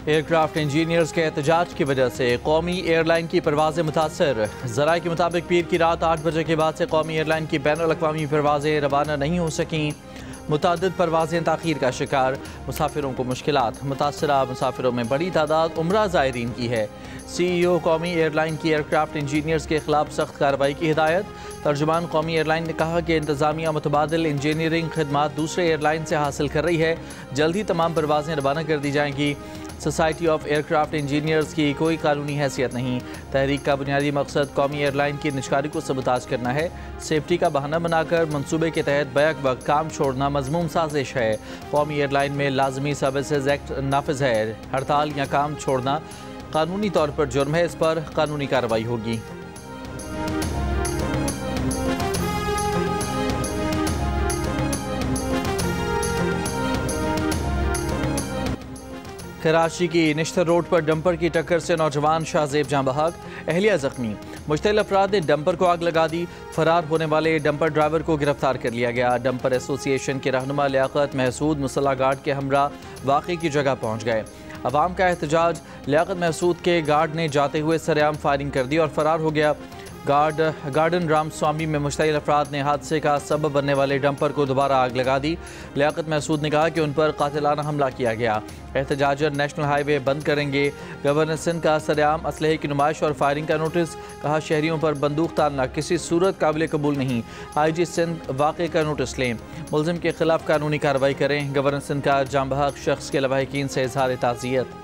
Aircraft engineers के एहतजाज की वजह से कौमी एयरलाइन की परवाज़ें मुतासर। ज़राए के मुताबिक पीर की रात 8 बजे के बाद से कौमी एयरलाइन की बैनुल-अक़वामी परवाज़ें रवाना नहीं हो सकीं। मुतादिद परवाज़ें ताख़ीर का शिकार, मुसाफिरों को मुश्किलात। मुतासरा मुसाफिरों में बड़ी तादाद उम्रा ज़ायरीन की है। CEO कौमी एयरलाइन की एयरक्राफ्ट इंजीनियर्स के खिलाफ सख्त कार्रवाई की हिदायत। तर्जुमान कौमी एयरलाइन ने कहा कि इंतज़ामिया मुतबादिल इंजीनियरिंग खदमात दूसरे एयरलाइन से हासिल कर रही है। जल्द ही तमाम परवाज़ें रवाना कर दी जाएंगी। सोसाइटी ऑफ एयरक्राफ्ट इंजीनियर्स की कोई कानूनी हैसियत नहीं। तहरीक का बुनियादी मकसद कौमी एयरलाइन की निजकारी को सबूताज करना है। सेफ्टी का बहाना बनाकर मनसूबे के तहत बैक वक्त काम छोड़ना मजमूम साजिश है। कौमी एयरलाइन में लाजमी सर्विसेज एक्ट नाफिज है। हड़ताल या काम छोड़ना कानूनी तौर पर जुर्म है। इस पर कानूनी कार्रवाई होगी। कराची की निश्तर रोड पर डंपर की टक्कर से नौजवान शाहजेब जाँ बहक, अहलिया जख्मी। मुश्तइल अफराद ने डंपर को आग लगा दी। फरार होने वाले डंपर ड्राइवर को गिरफ्तार कर लिया गया। डंपर एसोसिएशन के रहनुमा लियाकत महसूद मुसल्ला गार्ड के हमरा वाक़े की जगह पहुँच गए। अवाम का एहतजाज, लियाकत महसूद के गार्ड ने जाते हुए सरेआम फायरिंग कर दी और फरार हो गया। गार्डन रामस्वामी में मुश्तइल अफराद ने हादसे का सबब बनने वाले डंपर को दोबारा आग लगा दी। लियाकत महसूद ने कहा कि उन पर कातिलाना हमला किया गया। एहतजाजर नेशनल हाईवे बंद करेंगे। गवर्नर सिंध का सरेआम असलहे की नुमाइश और फायरिंग का नोटिस। कहा शहरियों पर बंदूक तानना किसी सूरत काबिल कबूल नहीं। IG सिंध वाक़े का नोटिस लें। मुलजिम के खिलाफ कानूनी कार्रवाई करें। गवर्नर सिंध का जाँ बहक शख्स के लवाहिकीन से इजहार ताज़ियत।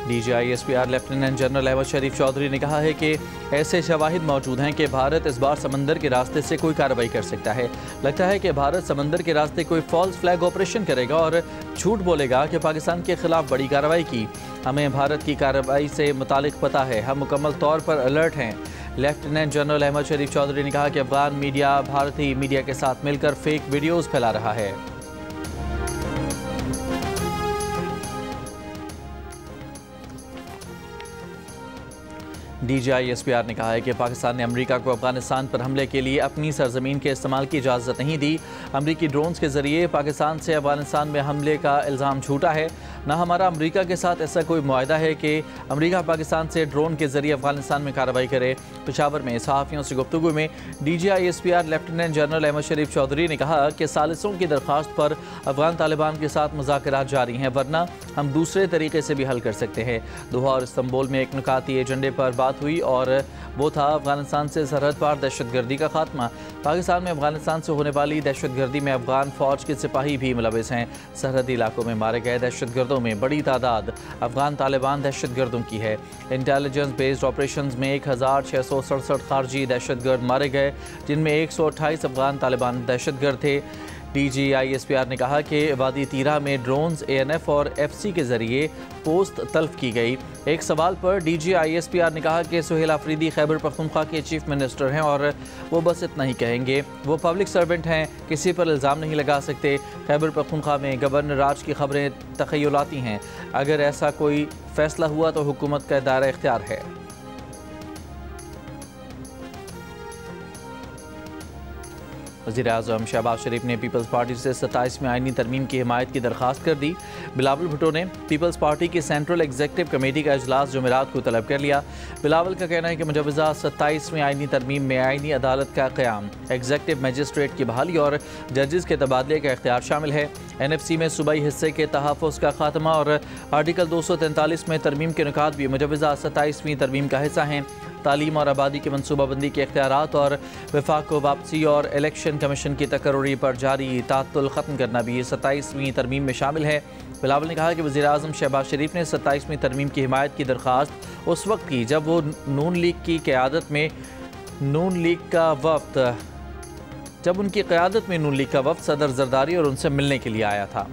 DGISPR लेफ्टिनेंट जनरल अहमद शरीफ चौधरी ने कहा है कि ऐसे शवाहिद मौजूद हैं कि भारत इस बार समंदर के रास्ते से कोई कार्रवाई कर सकता है। लगता है कि भारत समंदर के रास्ते कोई फॉल्स फ्लैग ऑपरेशन करेगा और झूठ बोलेगा कि पाकिस्तान के खिलाफ बड़ी कार्रवाई की। हमें भारत की कार्रवाई से मुतालिक पता है, हम मुकम्मल तौर पर अलर्ट हैं। लेफ्टिनेंट जनरल अहमद शरीफ चौधरी ने कहा कि अफगान मीडिया भारतीय मीडिया के साथ मिलकर फेक वीडियोज़ फैला रहा है। DGISPR ने कहा है कि पाकिस्तान ने अमेरिका को अफगानिस्तान पर हमले के लिए अपनी सरजमीन के इस्तेमाल की इजाज़त नहीं दी। अमेरिकी ड्रोन्स के जरिए पाकिस्तान से अफगानिस्तान में हमले का इल्ज़ाम झूठा है। न हमारा अमेरिका के साथ ऐसा कोई मुआहदा है कि अमेरिका पाकिस्तान से ड्रोन के जरिए अफगानिस्तान में कार्रवाई करे। पेशावर में सहाफ़ियों से गुफ्तगू में DGISPR लेफ्टिनेंट जनरल अहमद शरीफ चौधरी ने कहा कि सालिसों की दरख्वास्त पर अफगान तालिबान के साथ मुज़ाकरात जारी हैं, वरना हम दूसरे तरीके से भी हल कर सकते हैं। दोहा और इस्तांबुल में एक नुकाती एजेंडे पर बात हुई और वो था अफगानिस्तान से सरहद पार दहशतगर्दी का खात्मा। पाकिस्तान में अफगानिस्तान से होने वाली दहशतगर्दी में अफगान फ़ौज के सिपाही भी मुलविस हैं। सरहदी इलाकों में मारे गए दहशतगर्दों में बड़ी तादाद अफगान तालिबान दहशतगर्दों की है। इंटेलिजेंस बेस्ड ऑपरेशंस में 1667 खारजी दहशतगर्द मारे गए, जिनमें 128 अफगान तालिबान दहशतगर्द थे। DGISPR ने कहा कि वादी तीरा में ड्रोन्स ANF और FC के जरिए पोस्ट तल्फ की गई। एक सवाल पर DGISPR ने कहा कि सुहेल आफरीदी खैबर पख्तूनख्वा के चीफ मिनिस्टर हैं और वो बस इतना ही कहेंगे। वो पब्लिक सर्वेंट हैं, किसी पर इल्ज़ाम नहीं लगा सकते। खैबर पख्तूनख्वा में गवर्नर राज की खबरें तखय्युलाती हैं। अगर ऐसा कोई फैसला हुआ तो हुकूमत का दायरा इख्तियार है। वज़ीर-ए-आज़म शहबाज शरीफ ने पीपल्स पार्टी से 27वीं आईनी तरमीम की हिमायत की दरख्वास्त कर दी। बिलावल भुट्टो ने पीपल्स पार्टी की सेंट्रल एग्जीक्यूटिव कमेटी का इजलास जुमेरात को तलब कर लिया। बिलावल का कहना है कि मुजवज़ा 27वीं आईनी तरमीम में आईनी अदालत का क़याम, एग्जीक्यूटिव मजिस्ट्रेट की बहाली और जजेस के तबादले का इख्तियार शामिल है। NFC में सूबाई हिस्से के तहफ़्फ़ुज़ का खात्मा और आर्टिकल 243 में तरमीम के नुकात भी मुजवज़ा 27वीं तरमीम का हिस्सा हैं। तालीम और आबादी की मनसूबाबंदी के इख्तियारात और वफाक को वापसी और इलेक्शन कमीशन की तकर्री पर जारी तातुल ख़त्म करना भी 27वीं तरमीम में शामिल है। बिलावल ने कहा कि वज़ीर-ए-आज़म शहबाज शरीफ ने 27वीं तरमीम की हिमायत की दरख्वास्त उस वक्त की जब वो नून लीग की क़यादत में नून लीग का वफ़द सदर जरदारी और उनसे मिलने के लिए आया था।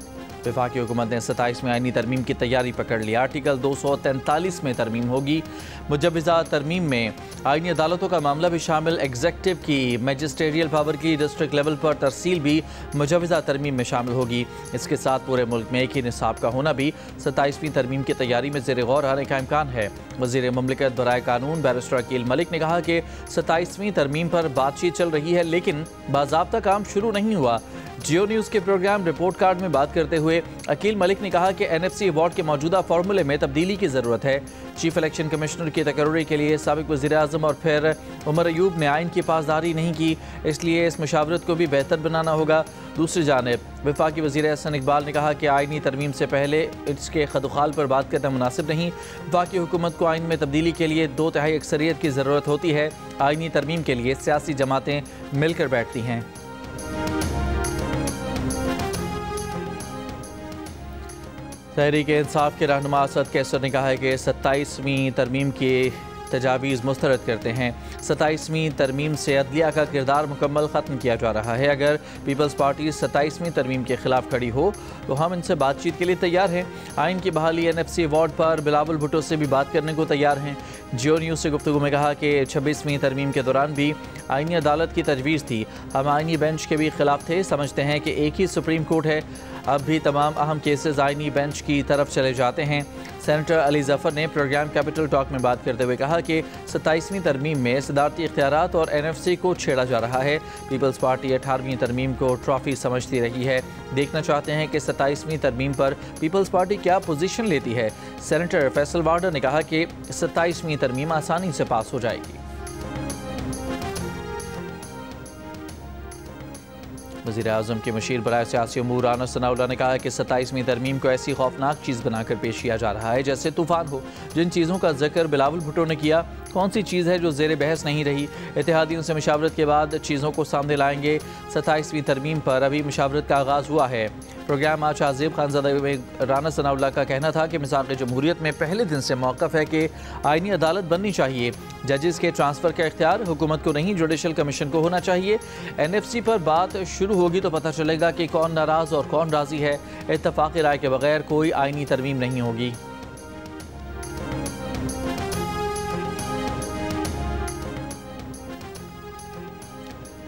वफाकी हुकूमत ने 27वीं आईनी तरमीम की तैयारी पकड़ ली। आर्टिकल 243 में तरमीम होगी। मुजव्वज़ा तरमीम में आईनी अदालतों का मामला भी शामिल, एग्जेक्टिव की मैजिस्ट्रियल पावर की डिस्ट्रिक्ट लेवल पर तरसील भी मुजव्वज़ा तरमीम में शामिल होगी। इसके साथ पूरे मुल्क में एक ही निसाब का होना भी 27वीं तरमीम की तैयारी में ज़ेर गौर आने का इम्कान है। वज़ीर मुमलिकत बराए कानून बैरिस्टर अकील मलिक ने कहा कि 27वीं तरमीम पर बातचीत चल रही है, लेकिन बाज़ाब्ता काम शुरू नहीं हुआ। जियो न्यूज़ के प्रोग्राम रिपोर्ट कार्ड में बात करते हुए अकील मलिक ने कहा कि NFC अवार्ड के मौजूदा फार्मूले में तब्दीली की ज़रूरत है। चीफ इलेक्शन कमिश्नर की तकर्री के लिए साबिक वज़ीर आज़म और फिर उमर अयूब ने आइन की पासदारी नहीं की, इसलिए इस मुशावरत को भी बेहतर बनाना होगा। दूसरी जानिब वफाकी वज़ीर एहसन इकबाल ने कहा कि आइनी तरमीम से पहले इसके खदुखाल पर बात करना मुनासिब नहीं। वफाकी हुकूमत को आइन में तब्दीली के लिए 2/3 अक्सरियत की ज़रूरत होती है। आइनी तरमीम के लिए सियासी जमातें मिलकर बैठती हैं। तहरीक इंसाफ के रहनुमा असद कैसर ने कहा है कि 27वीं तरमीम की तजावीज़ मुस्तरद करते हैं। 27वीं तरमीम से अदलिया का किरदार मुकम्मल ख़त्म किया जा रहा है। अगर पीपल्स पार्टी 27वीं तरमीम के खिलाफ खड़ी हो तो हम इनसे बातचीत के लिए तैयार हैं। आइन की बहाली NFC अवार्ड पर बिलावल भुट्टो से भी बात करने को तैयार हैं। जियो न्यूज़ से गुफ्तगू में कहा कि 26वीं तरमीम के दौरान भी आइनी अदालत की तजवीज़ थी। हम आइनी बेंच के भी खिलाफ थे। समझते हैं कि एक ही सुप्रीम कोर्ट है। अब भी तमाम अहम केसेस आइनी बेंच की तरफ चले जाते हैं। सेनेटर अली जफ़र ने प्रोग्राम कैपिटल टॉक में बात करते हुए कहा कि 27वीं तरमीम में सदारती इख्तियारात और NFC को छेड़ा जा रहा है। पीपल्स पार्टी 18वीं तरमीम को ट्रॉफी समझती रही है। देखना चाहते हैं कि 27वीं तरमीम पर पीपल्स पार्टी क्या पोजीशन लेती है। सेनेटर फैसल वार्डर ने कहा कि 27वीं तरमीम आसानी से पास हो जाएगी। वज़ीर आज़म के मशीर बराए सियासी अमूर आनस सनाउल्लाह ने कहा कि 27वीं तरमीम को ऐसी खौफनाक चीज़ बनाकर पेश किया जा रहा है जैसे तूफ़ान हो। जिन चीज़ों का जिक्र बिलावल भुट्टो ने किया, कौन सी चीज़ है जो ज़ेर बहस नहीं रही। इत्तेहादियों से मशावरत के बाद चीज़ों को सामने लाएंगे। 27वीं तरमीम पर अभी मशावरत का आगाज़ हुआ है। प्रोग्राम आज आज़िब खानज़ादा में राना सनाउल्लाह का कहना था कि मिसाक़ जमहूरियत में पहले दिन से मौक़िफ़ है कि आइनी अदालत बननी चाहिए। जजेस के ट्रांसफ़र का इख्तियार हुकूमत को नहीं, जुडिशल कमीशन को होना चाहिए। NFC पर बात शुरू होगी तो पता चलेगा कि कौन नाराज़ और कौन राज़ी है। इत्तफ़ाक़ी राय के बगैर कोई आइनी तरमीम नहीं होगी।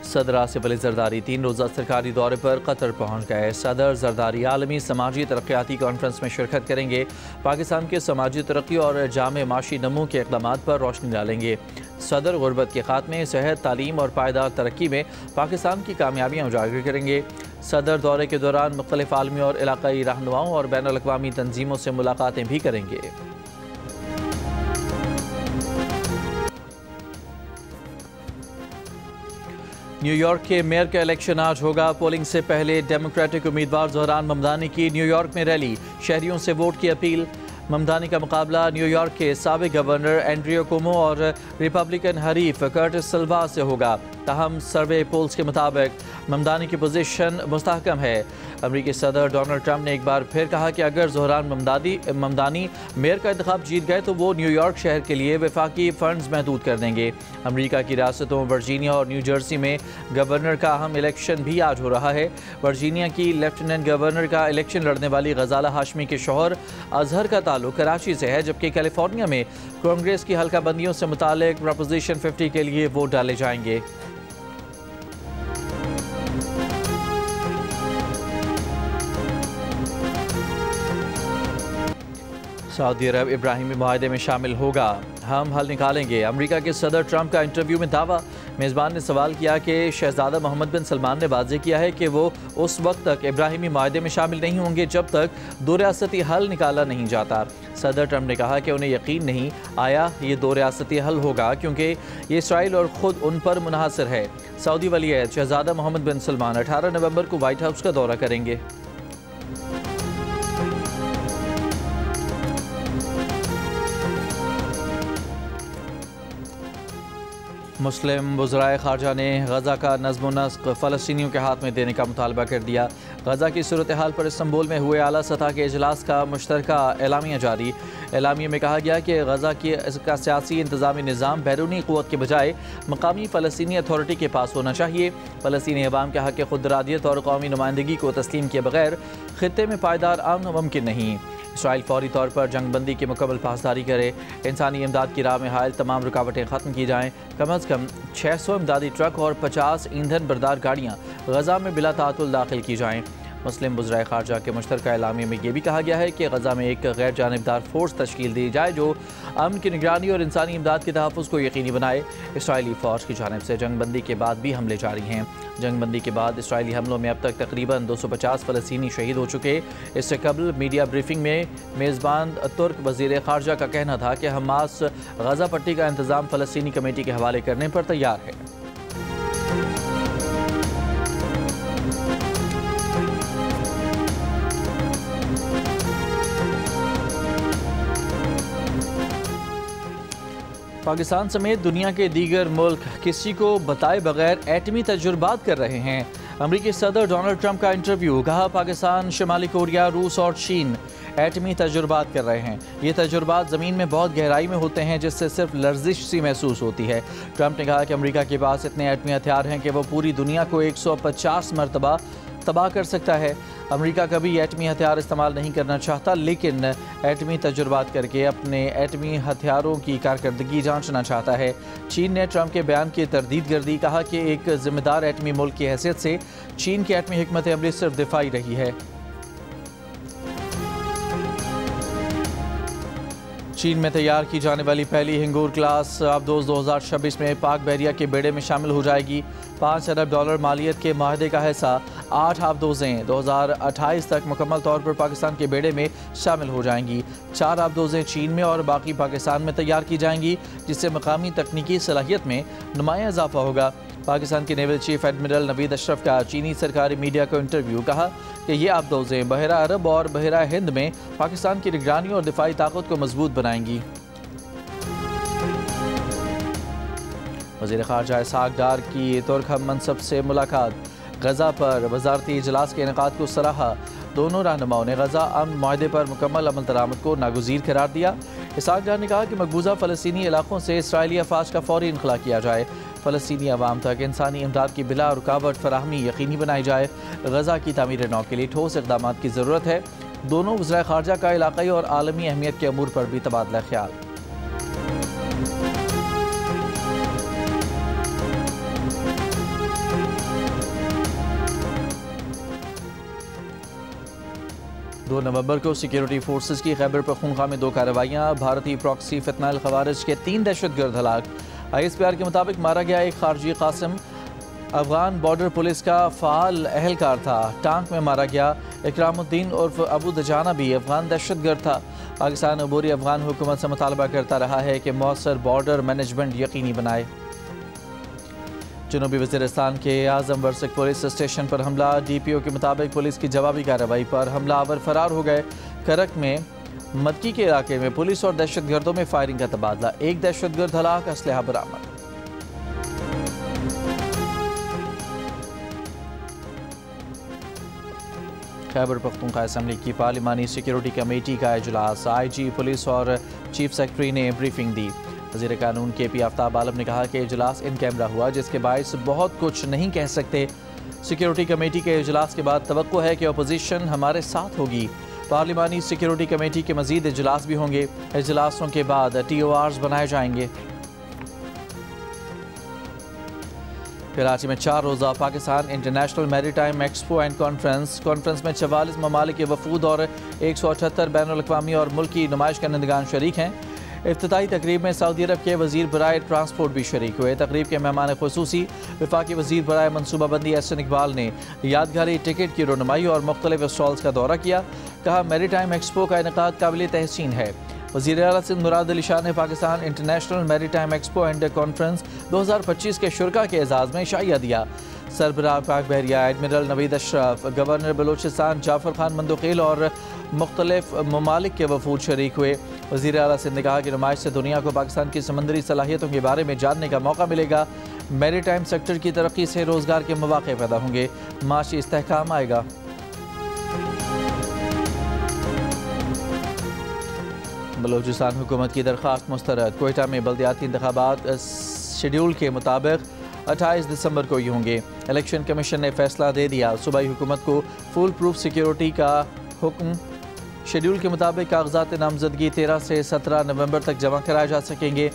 सदर आसिफ अली जरदारी 3 रोज़ा सरकारी दौरे पर कतर पहुँच गए। सदर जरदारी आलमी समाजी तरक्याती कॉन्फ्रेंस में शिरकत करेंगे। पाकिस्तान के समाजी तरक्की और जामे माशी नमू के इक़दामात पर रोशनी डालेंगे। सदर गुर्बत के खात्मे, सेहत, तालीम और पायदार तरक्की में पाकिस्तान की कामयाबियाँ उजागर करेंगे। सदर दौरे के दौरान मुख्तलिफ आलमी और इलाकाई रहनुमाओं और बैनुल अक़वामी तंजीमों से मुलाकातें भी करेंगे। न्यूयॉर्क के मेयर का इलेक्शन आज होगा। पोलिंग से पहले डेमोक्रेटिक उम्मीदवार ज़ोहरान ममदानी की न्यूयॉर्क में रैली, शहरियों से वोट की अपील। ममदानी का मुकाबला न्यूयॉर्क के साबिक गवर्नर एंड्रियो कुओमो और रिपब्लिकन हरीफ कर्टिस सिल्वा से होगा। ताहम सर्वे पोल्स के मुताबिक ममदानी की पोजीशन मुस्तहकम है। अमरीकी सदर डोनाल्ड ट्रंप ने एक बार फिर कहा कि अगर ज़ोहरान ममदानी मेयर का इंतखाब जीत गए तो वो न्यूयॉर्क शहर के लिए वफाकी फ़ंड्स महदूद कर देंगे। अमरीका की रियासतों वर्जीनिया और न्यू जर्सी में गवर्नर का अहम इलेक्शन भी आज हो रहा है। वर्जीनिया की लेफ्टिनेंट गवर्नर का इलेक्शन लड़ने वाली गजाला हाशमी के शौहर अजहर का ताल्लुक कराची से है, जबकि कैलिफोर्निया में कांग्रेस की हल्का बंदियों से मुतालिक प्रोपोजिशन 50 के लिए वोट डाले जाएंगे। सऊदी अरब इब्राहिमी मुआहदे में शामिल होगा, हम हल निकालेंगे। अमेरिका के सदर ट्रंप का इंटरव्यू में दावा। मेज़बान ने सवाल किया कि शहजादा मोहम्मद बिन सलमान ने वाज़ेह किया है कि वो उस वक्त तक इब्राहिमी मुआहदे में शामिल नहीं होंगे जब तक दो रियासती हल निकाला नहीं जाता। सदर ट्रंप ने कहा कि उन्हें यकीन नहीं आया ये दो रियासती हल होगा क्योंकि ये इसराइल और ख़ुद उन पर मुनहसर है। सऊदी वली-ए-अहद शहजादा मोहम्मद बिन सलमान 18 नवंबर को व्हाइट हाउस का दौरा करेंगे। मुस्लिम वज़राए ख़ारजा ने गज़ा का नज़्म नस्क़ फ़लस्तीनियों के हाथ में देने का मुतालबा कर दिया। गज़ा की सूरत हाल पर इस्तांबुल में हुए आला सतह के इजलास का मुश्तरका एलामिया जारी। एलामिया में कहा गया कि गज़ा का सियासी इंतज़ामी निज़ाम बैरूनी क़ुव्वत के बजाय मकामी फ़लस्तीनी अथॉरिटी के पास होना चाहिए। फ़लस्तीनी अवाम के हक़ खुदरादियत और कौमी नुमाइंदगी को तस्लीम किए बगैर ख़ित्ते में पायदार अमन मुमकिन नहीं। इसराइल फौरी तौर पर जंगबंदी की मुकम्मल पासदारी करे, इंसानी इमदाद की राह में हायल तमाम रुकावटें ख़त्म की जाएँ। कम अज़ कम 600 इमदादी ट्रक और 50 ईंधन बरदार गाड़ियाँ गज़ा में बिला तातुल दाखिल की जाएँ। मुस्लिम वज़राए ख़ारजा के मुश्तरका एलामिया में यह भी कहा गया है कि गज़ा में एक गैर जानिबदार फोर्स तश्कील दी जाए जो अमन की निगरानी और इंसानी इमदाद के तहफ़्फ़ुज़ को यकीनी बनाए। इसराइली फ़ौज की जानिब से जंगबंदी के बाद भी हमले जारी हैं। जंगबंदी के बाद इसराइली हमलों में अब तक तकरीबन 250 फ़लस्तीनी शहीद हो चुके। इससे कबल मीडिया ब्रीफिंग में मेज़बान तुर्क वज़ीर ख़ारजा का कहना था कि हमास गज़ा पट्टी का इंतज़ाम फ़लस्तीनी कमेटी के हवाले करने पर तैयार है। पाकिस्तान समेत दुनिया के दीगर मुल्क किसी को बताए बगैर एटमी तजुर्बात कर रहे हैं। अमरीकी सदर डोनाल्ड ट्रंप का इंटरव्यू, कहा पाकिस्तान, शुमाली कोरिया, रूस और चीन एटमी तजुर्बात कर रहे हैं। ये तजुर्बात ज़मीन में बहुत गहराई में होते हैं जिससे सिर्फ लर्जिश सी महसूस होती है। ट्रंप ने कहा कि अमरीका के पास इतने एटमी हथियार हैं कि वो पूरी दुनिया को 150 मरतबा तबाह कर सकता है। अमेरिका कभी एटमी हथियार इस्तेमाल नहीं करना चाहता, लेकिन एटमी तजुर्बात करके अपने एटमी हथियारों की कारकर्दगी जांचना चाहता है। चीन ने ट्रंप के बयान की तरदीद कर दी, कहा कि एक जिम्मेदार एटमी मुल्क की हैसियत से चीन की एटमी हिकमत अमली सिर्फ दिफाई रही है। चीन में तैयार की जाने वाली पहली हिंगूर क्लास आबदोज़ 2026 में पाक बहरिया के बेड़े में शामिल हो जाएगी। $5 अरब मालियत के माहदे का हिस्सा 8 आबदोज़ें 2028 तक मुकम्मल तौर पर पाकिस्तान के बेड़े में शामिल हो जाएंगी। 4 आबदोज़ें चीन में और बाकी पाकिस्तान में तैयार की जाएंगी, जिससे मकामी तकनीकी सलाहियत में नुमाया इजाफा होगा। पाकिस्तान के naval chief admiral Naveed Ashraf का चीनी सरकारी मीडिया को इंटरव्यू, कहा कि ये आबदोज़ें बहरा अरब और बहरा हिंद में पाकिस्तान की निगरानी और दिफाई ताकत को मजबूत बनाएंगी। वज़ीर ख़ारजा इसहाक़ डार की तुर्क हम मनसब से मुलाकात, गज़ा पर वज़ारती इजलास के इनेकाद को सराहा। दोनों रहनुमाओं ने गज़ा अमन माहदे पर मुकम्मल अमल दरामद को नागुज़ीर करार दिया। इसहाक़ डार ने कहा कि मकबूजा फ़लस्तीनी इलाकों से इसराइली अफवाज का फ़ौरी इनखला किया जाए। फ़लस्तीनी अवाम तक इंसानी इमदाद की बिला रुकावट फराहमी यकीनी बनाई जाए। गज़ा की तामीर नौ के लिए ठोस इक़दाम की ज़रूरत है। दोनों वज़राए ख़ारजा का इलाक़ाई और आलमी अहमियत के अमूर पर भी तबादला ख्याल। दो नवंबर को सिक्योरिटी फोर्सेस की खैबर पख्तूनख्वा में 2 कार्रवाइयाँ, भारतीय प्रॉक्सी फितनाल खवारिज के 3 दहशतगर्द हलाक। ISPR के मुताबिक मारा गया एक खारजी कासिम अफगान बॉर्डर पुलिस का फ़ाल अहलकार था। टांक में मारा गया इकरामुद्दीन उर्फ अबू दजाना भी अफगान दहशतगर्द था। पाकिस्तान अबूरी अफगान हुकूमत से मुतालबा करता रहा है कि मौसर बॉर्डर मैनेजमेंट यकीनी बनाए। जनूबी वज़ीरिस्तान के आज़म वर्सक पुलिस स्टेशन पर हमला, DPO के मुताबिक पुलिस की जवाबी कार्रवाई पर हमलावर फरार हो गए। करक में मदकी के इलाके में पुलिस और दहशतगर्दों में फायरिंग का तबादला, एक दहशतगर्द हलाक, असलहा बरामद। खैबर पख्तूनख्वा असम्बली की पार्लिमानी सिक्योरिटी कमेटी का इजलास, IG पुलिस और चीफ सेक्रेटरी ने ब्रीफिंग दी। वज़ीर कानून KP आफ्ताब आलम ने कहा कि इजलास इन कैमरा हुआ, जिसके बायस बहुत कुछ नहीं कह सकते। सिक्योरिटी कमेटी के इजलास के बाद तवक्को है कि अपोजिशन हमारे साथ होगी। पार्लिमानी सिक्योरिटी कमेटी के मजीद इजलास भी होंगे। इजलासों के बाद TORs बनाए जाएंगे। कराची में 4 रोज़ा Pakistan international maritime expo and conference में 44 ममालिक के वफूद और 178 बैनुल अक़वामी और मुल्की नुमाइश करनेंदगान शरीक हैं। इफ्तिताई तकरीब में सऊदी अरब के वज़ीर बराए ट्रांसपोर्ट भी शरीक हुए। तकरीब के मेहमान खुसूसी वफाकी वज़ीर बराए मनसूबाबंदी एहसन इकबाल ने यादगारी टिकट की रोनुमाई और मुख्तलिफ स्टॉल्स का दौरा किया। कहा मैरीटाइम एक्सपो का इनेकाद काबिल तहसीन है। वज़ीर आला सिंध मुराद अली शाह ने Pakistan international maritime expo and conference 2025 के शुरा के एजाज़ में शाइया दिया। सरबराह पाक बहरिया एडमिरल नवीद अशरफ, गवर्नर बलोचिस्तान जाफर खान मंदोखेल और मुख्तलिफ ममालिक के वफूद शरीक हुए। वज़ीर आला सिंध ने कहा कि नुमाइश से दुनिया को पाकिस्तान की समंदरी सलाहियतों के बारे में जानने का मौका मिलेगा। मैरीटाइम सेक्टर की तरक्की से रोज़गार के मौक़े पैदा होंगे, माशी इस्तेहकाम आएगा। बलोचिस्तान हुकूमत की दरख्वास्त मुस्तरद। कोयटा में बल्दियाती इंतखाबात शेड्यूल के मुताबिक 28 दिसंबर को ही होंगे। इलेक्शन कमीशन ने फैसला दे दिया। सूबाई हुकूमत को फुल प्रूफ सिक्योरिटी का हुक्म। शेड्यूल के मुताबिक कागजात नामजदगी 13 से 17 नवंबर तक जमा कराए जा सकेंगे।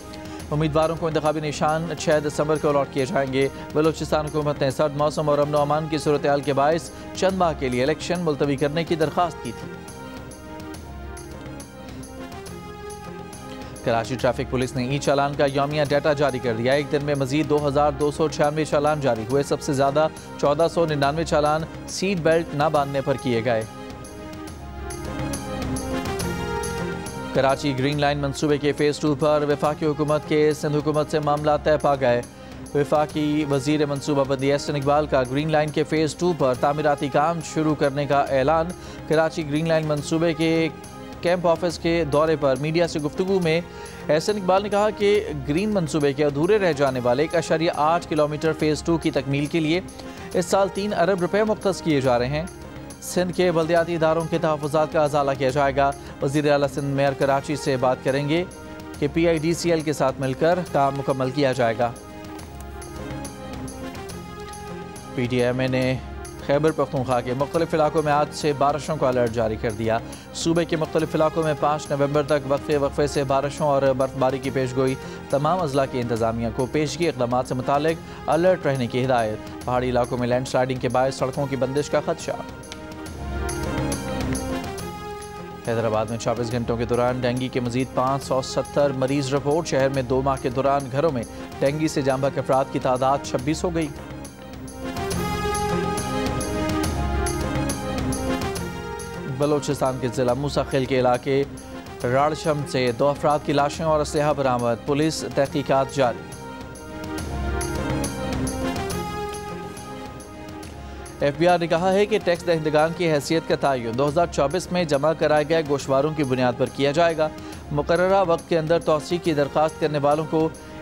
उम्मीदवारों को इंतखाबी निशान 6 दिसंबर को अलॉट किए जाएंगे। बलोचिस्तान हुकूमत ने सर्द मौसम और अमन अमान की सूरत हाल के बायस चंद माह के लिए इलेक्शन मुलतवी करने की दरख्वास्त की थी। कराची ट्रैफिक पुलिस ने ई चालान का यौमिया डाटा जारी कर दिया। एक दिन में मजीद 2296 चालान जारी हुए। सबसे ज़्यादा 1499 चालान सीट बेल्ट न बांधने पर किए गए। कराची ग्रीन लाइन मंसूबे के फ़ेज़ 2 पर वफाकी हुकूमत के सिंध हुकूमत से मामला तय पा गए। वफाकी वज़ीर मनसूबाबंदी एहसन इकबाल का ग्रीन लाइन के फ़ेज़ 2 पर तामीराती काम शुरू करने का ऐलान। कराची ग्रीन लाइन मंसूबे के कैंप ऑफिस के दौरे पर मीडिया से गुफ्तगू में एहसन इकबाल ने कहा कि ग्रीन मंसूबे के अधूरे रह जाने वाले 1.8 किलोमीटर फ़ेज़ 2 की तकमील के लिए इस साल 3 अरब रुपए मुख्तस किए जा रहे हैं। सिंध के बल्दियाती इदारों के तहफ़्फ़ुज़ात का अज़ाला किया जाएगा। वज़ीर आला सिंध मेयर कराची से बात करेंगे कि PIDCL के साथ मिलकर काम मुकम्मल किया जाएगा। PTMA ने खैबर पख्तूनख्वा के मुख्तलिफ इलाकों में आज से बारिशों का अलर्ट जारी कर दिया। सूबे के मुख्तलिफ इलाकों में 5 नवंबर तक वक्फे से बारिशों और बर्फबारी की पेशगोई। तमाम अजला की इंतजामिया को पेशगी इक़दामात से मुतालिक अलर्ट रहने की हिदायत। पहाड़ी इलाकों में लैंड स्लाइडिंग के बायस सड़कों की बंदिश का खदशा। हैदराबाद में 24 घंटों के दौरान डेंगू के मजीद 570 मरीज रिपोर्ट। शहर में 2 माह के दौरान घरों में डेंगू से जाम बहक अफराद की तादाद 26 हो गई। बलोचिस्तान के ज़िला मूसाखिल के इलाके राड़शम से 2 अफराद की लाशें और असलहा बरामद। पुलिस तहकीकात जारी। FBI ने कहा है कि टैक्स दहिंदगान की हैसियत का तयन 2024 में जमा कराए गए गोशवारों की बुनियाद पर किया जाएगा। मुकर्ररा वक्त के अंदर तौसी की दरख्वास्त करने वालों को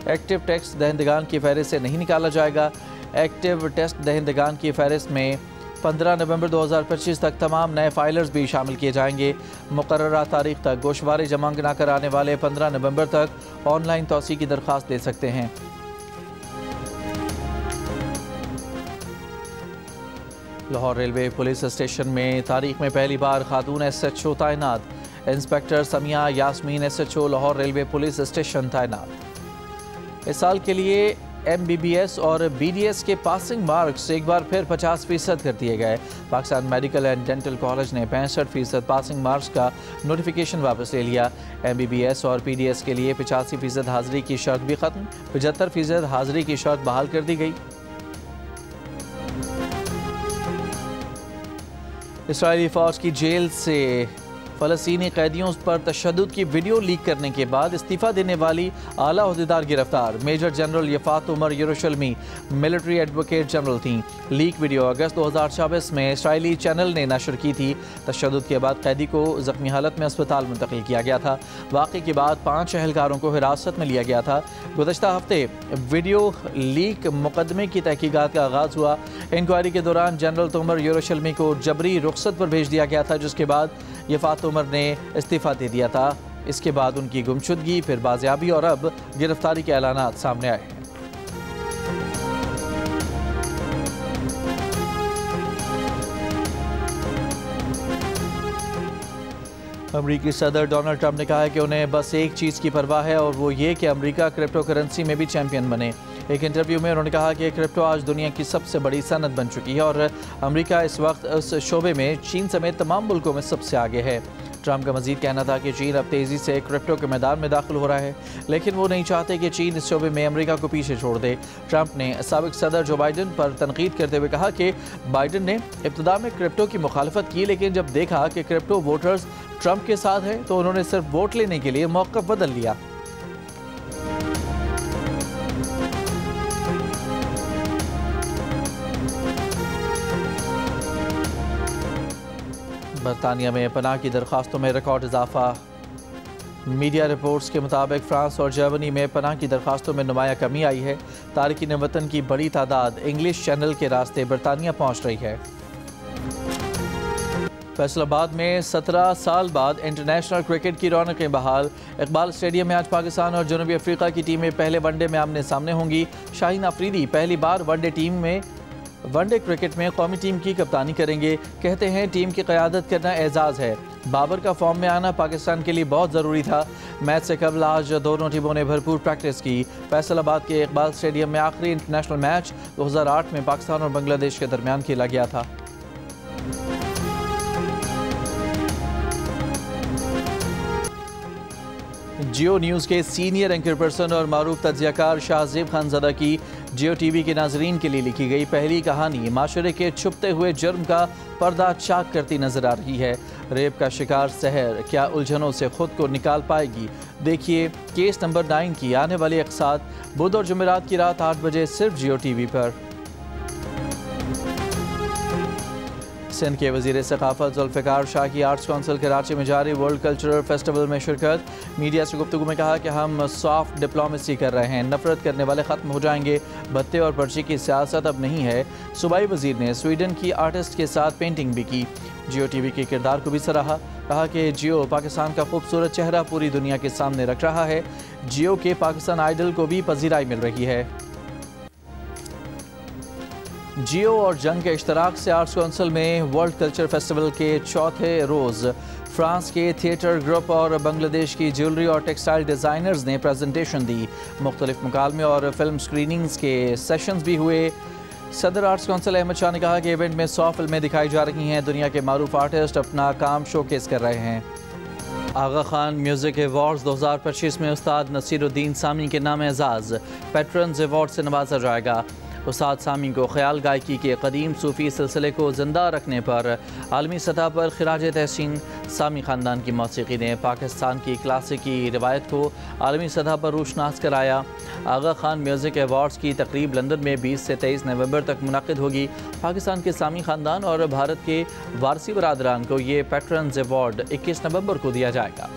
एक्टिव टैक्स दहिंदगान की फहरिस्त से नहीं निकाला जाएगा। एक्टिव टैक्स दहिंदगान की फहरिस्त में 15 नवंबर 2025 तक तमाम नए फाइलर्स भी शामिल किए जाएंगे। मुकर्ररा तारीख तक गोशवारे जमा न कराने वाले 15 नवंबर तक ऑनलाइन तौसी की दरख्वास्त दे सकते हैं। लाहौर रेलवे पुलिस स्टेशन में तारीख में पहली बार खातून SHO तैनात। Inspector Samiya Yasmeen SHO Lahore railway police station तैनात। इस साल के लिए MBBS और BDS के पासिंग मार्क्स एक बार फिर 50% कर दिए गए। Pakistan medical and dental college ने 65% पासिंग मार्क्स का नोटिफिकेशन वापस ले लिया। MBBS और PDS के लिए 85% हाजिरी की शर्त भी खत्म। 75% हाजिरी की शर्त बहाल कर दी गई। इस्राएली फ़ौज की जेल से फ़लस्तीनी कैदियों पर तशद्दुद की वीडियो लीक करने के बाद इस्तीफ़ा देने वाली आला ओहदेदार गिरफ्तार। मेजर जनरल यफ़ात उमर यरूशलमी मिलिट्री एडवोकेट जनरल थी। लीक वीडियो अगस्त 2024 में इसराइली चैनल ने नशर की थी। तशद्दुद के बाद कैदी को ज़ख्मी हालत में अस्पताल मुंतकिल किया गया था। वाक़े के बाद 5 एहलकारों को हिरासत में लिया गया था। गुज़श्ता हफ्ते वीडियो लीक मुकदमे की तहकीकात का आगाज़ हुआ। इंक्वायरी के दौरान जनरल उमर यरूशलमी को जबरी रुख्सत पर भेज दिया गया था, जिसके बाद यफ़ात उमर ने इस्तीफ़ा दे दिया था। इसके बाद उनकी गुमशुदगी, फिर बाजियाबी और अब गिरफ्तारी के ऐलानात सामने आए हैं। अमरीकी सदर डोनाल्ड ट्रंप ने कहा है कि उन्हें बस एक चीज़ की परवाह है और वो ये कि अमरीका क्रिप्टो करेंसी में भी चैंपियन बने। एक इंटरव्यू में उन्होंने कहा कि क्रिप्टो आज दुनिया की सबसे बड़ी सनत बन चुकी है और अमरीका इस वक्त उस शोबे में चीन समेत तमाम मुल्कों में सबसे आगे है। ट्रंप का मजीद कहना था कि चीन अब तेज़ी से क्रिप्टो के मैदान में दाखिल हो रहा है, लेकिन वो नहीं चाहते कि चीन इस शोबे में अमेरिका को पीछे छोड़ दे। ट्रंप ने साबिक सदर जो बाइडन पर तनकीद करते हुए कहा कि बाइडन ने इब्तिदा में क्रिप्टो की मुखालफत की, लेकिन जब देखा कि क्रिप्टो वोटर्स ट्रंप के साथ है तो उन्होंने सिर्फ वोट लेने के लिए मौक़िफ़ बदल लिया। बरतानिया में पनाह की दरख्वास्तों में रिकॉर्ड इजाफा। मीडिया रिपोर्ट्स के मुताबिक फ्रांस और जर्मनी में पनाह की दरख्वास्तों में नुमाया कमी आई है। तारकीन वतन की बड़ी तादाद इंग्लिश चैनल के रास्ते बरतानिया पहुँच रही है। फैसलाबाद में 17 साल बाद इंटरनेशनल क्रिकेट की रौनकें बहाल। इकबाल स्टेडियम में आज पाकिस्तान और जनूबी अफ्रीका की टीमें पहले वनडे में आमने सामने होंगी। शाहीन अफरीदी पहली बार वनडे क्रिकेट में कौमी टीम की कप्तानी करेंगे। कहते हैं टीम की क़यादत करना एजाज़ है। बाबर का फॉर्म में आना पाकिस्तान के लिए बहुत ज़रूरी था। मैच से कबल आज दोनों टीमों ने भरपूर प्रैक्टिस की। फैसलाबाद के इकबाल स्टेडियम में आखिरी इंटरनेशनल मैच 2008 में पाकिस्तान और बांग्लादेश के दरमियान खेला गया था। जियो न्यूज़ के सीनियर एंकर पर्सन और मारूफ तज्जियाकार शाहजेब खानज़ादा की जियो टीवी के नाजरीन के लिए लिखी गई पहली कहानी माशरे के छुपते हुए जुर्म का पर्दा चाक करती नजर आ रही है। रेप का शिकार सहर क्या उलझनों से खुद को निकाल पाएगी? देखिए केस नंबर 9 की आने वाली अक़सात बुध और जुमेरात की रात 8 बजे सिर्फ जियो टीवी पर। सिंध के वज़ीर सक़ाफ़त ज़ुल्फ़िकार शाह की आर्ट्स काउंसिल कराची में जारी वर्ल्ड कल्चरल फेस्टिवल में शिरकत। मीडिया से गुफ्तगू में कहा कि हम सॉफ्ट डिप्लोमेसी कर रहे हैं, नफरत करने वाले ख़त्म हो जाएंगे, भत्ते और पर्ची की सियासत अब नहीं है। सूबाई वज़ीर ने स्वीडन की आर्टिस्ट के साथ पेंटिंग भी की। जियो टीवी के किरदार को भी सराहा। कहा कि जियो पाकिस्तान का खूबसूरत चेहरा पूरी दुनिया के सामने रख रहा है। जियो के पाकिस्तान आइडल को भी पजीराई मिल रही है। जियो और जंग के इश्तराक से आर्ट्स काउंसिल में वर्ल्ड कल्चर फेस्टिवल के चौथे रोज़ फ्रांस के थिएटर ग्रुप और बांग्लादेश की ज्वेलरी और टेक्सटाइल डिज़ाइनर्स ने प्रेजेंटेशन दी। मुख्तलिफ मुकालमे और फिल्म स्क्रीनिंग्स के सेशंस भी हुए। सदर आर्ट्स काउंसिल अहमद शाह ने कहा कि इवेंट में 100 फिल्में दिखाई जा रही हैं। दुनिया के मारूफ आर्टिस्ट अपना काम शोकेस कर रहे हैं। आगा खान म्यूज़िक अवार्ड्स 2025 में उस्ताद नसीरुद्दीन सामी के नाम एजाज़ पेट्रन्स अवार्ड से नवाजा जाएगा। उस्ताद सामी को ख्याल गायकी के कदीम सूफ़ी सिलसिले को ज़िंदा रखने पर आलमी सतह पर खिराज तहसीन। सामी ख़ानदान की मौसीक़ी ने पाकिस्तान की क्लासिकी रिवायत को आलमी सतह पर रोशनास कराया। आगा खान म्यूज़िक अवार्ड्स की तकरीब लंदन में 20 से 23 नवंबर तक मुनक़िद होगी। पाकिस्तान के सामी ख़ानदान और भारत के वारसी बरादरान को ये पेट्रन्स अवार्ड 21 नवंबर को दिया जाएगा।